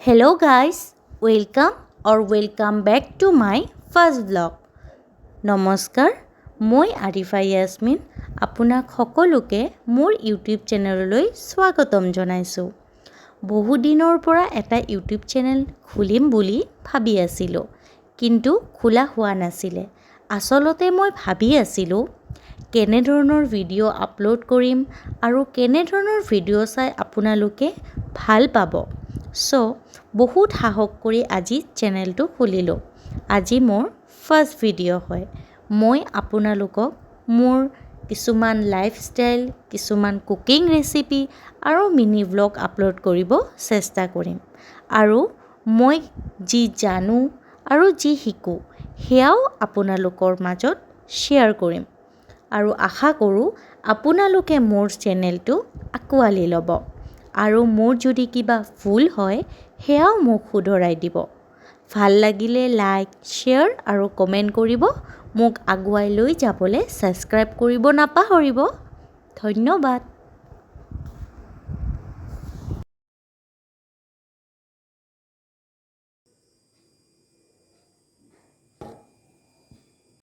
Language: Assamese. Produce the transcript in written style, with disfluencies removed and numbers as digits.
Hello guys, welcome back to my first vlog. নমস্কাৰ, মই আৰিফা ইয়াছমিন আপোনাক সকলোকে মোৰ ইউটিউব চেনেললৈ স্বাগতম জনাইছোঁ। বহু দিনৰ পৰা এটা ইউটিউব চেনেল খুলিম বুলি ভাবি আছিলোঁ, কিন্তু খোলা হোৱা নাছিলে। আচলতে মই ভাবি আছিলোঁ কেনে ধৰণৰ ভিডিঅ' আপলোড কৰিম আৰু কেনে ধৰণৰ ভিডিঅ' চাই আপোনালোকে ভাল পাব। বহুত সাহস কৰি আজি চেনেলটো খুলিলোঁ। আজি মোৰ ফাৰ্ষ্ট ভিডিঅ' হয়। মই আপোনালোকক মোৰ কিছুমান লাইফষ্টাইল, কিছুমান কুকিং ৰেচিপি আৰু মিনি ব্লগ আপলোড কৰিব চেষ্টা কৰিম। আৰু মই যি জানো আৰু যি শিকোঁ সেয়াও আপোনালোকৰ মাজত শ্বেয়াৰ কৰিম। আৰু আশা কৰোঁ আপোনালোকে মোৰ চেনেলটো আঁকোৱালি ল'ব। আৰু মোৰ যদি কিবা ভুল হয় সেয়াও মোক শুধৰাই দিব। ভাল লাগিলে লাইক, শ্বেয়াৰ আৰু কমেণ্ট কৰিব। মোক আগুৱাই লৈ যাবলৈ ছাবস্ক্ৰাইব কৰিব নাপাহৰিব। ধন্যবাদ।